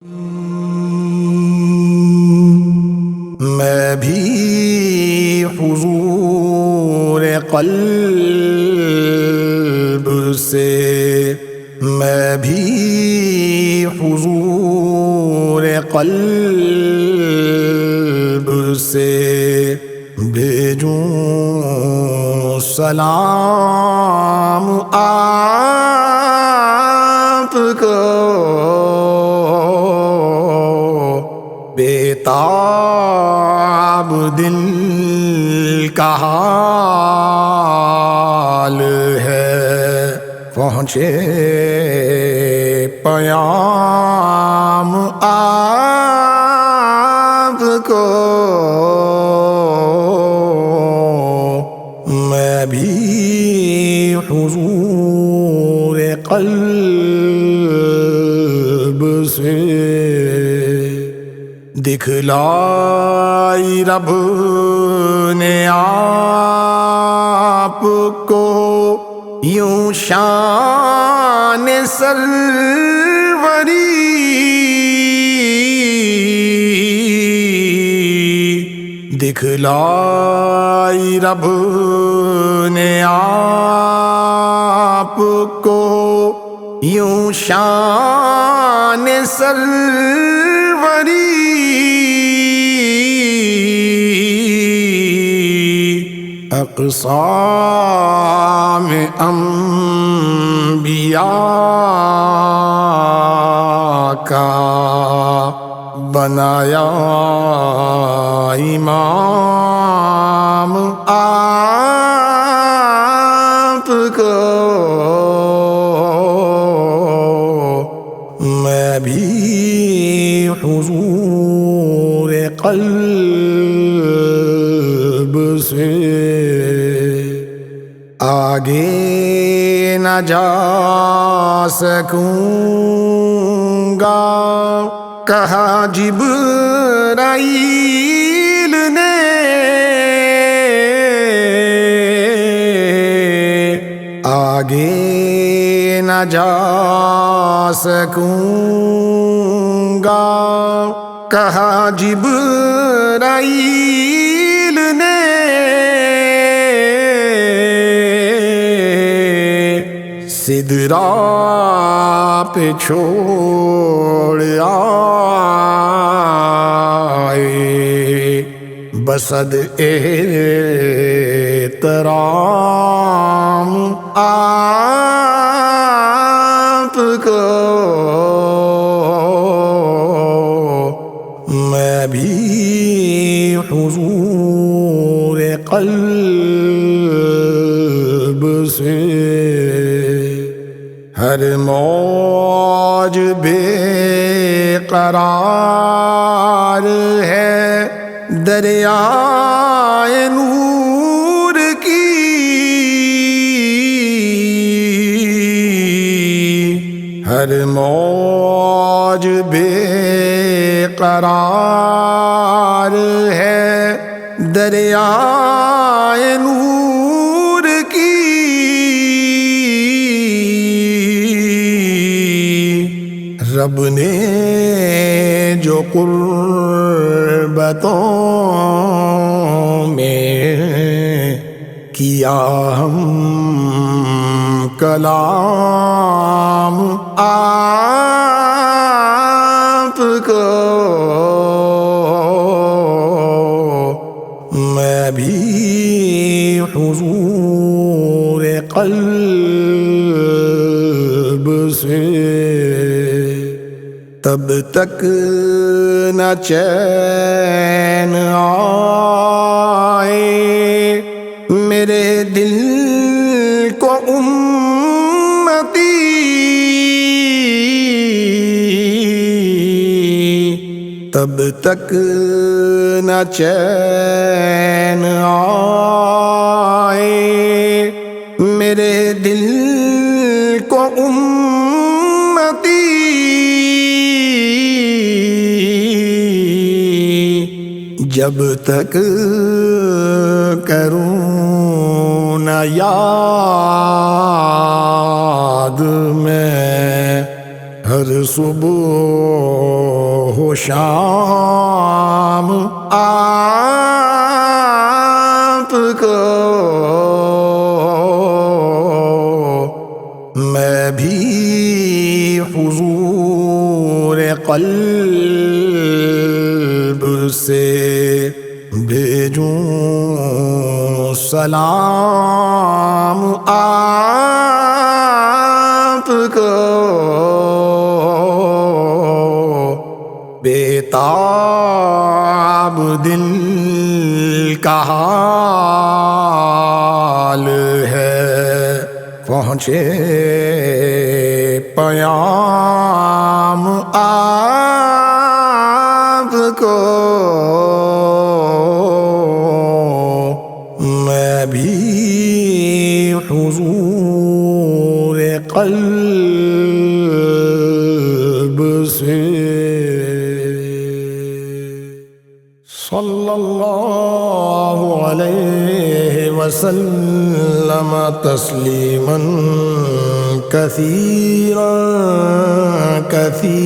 میں بھی حضور قلب سے، میں بھی حضور قلب سے بھیجوں سلام آپ کو، بیتاب دل کا حال ہے، پہنچے پیام آپ کو، میں بھی حضور قلب سے دکھلائی رب نے آپ کو یوں شان سروری، دکھلائی رب نے آپ کو یوں شان سروری، اقسام انبیاء کا بنایا امام آپ کو، میں بھی حضور قلب سے آگے نہ جا سکوں گا، کہا جبرائیل نے، آگے نہ جا سکوں گا، کہا جبرائیل نے، سدرا پہ چھوڑ آئے بسد احترام آپ کو، میں بھی حضور قلب سے ہر موج بے قرار ہے دریائے نور کی، ہر موج بے قرار ہے دریائے نور کی، رب نے جو قربتوں میں کیا ہم کلام آپ کو، میں بھی حضور قلب سے تب تک نہ چین آئے میرے دل کو امتی، تب تک نہ چین آئے میرے دل کو امتی، جب تک کروں نہ یاد میں ہر صبح شام آپ کو میں بھی حضور قلب سے بھیجوں سلام آپ کو بےتاب دل کا حال ہے پہنچے پیام آپ کو میں بھی حضور قلب سے صلی اللہ علیہ وسلم تسلیما کثیرا کثیرا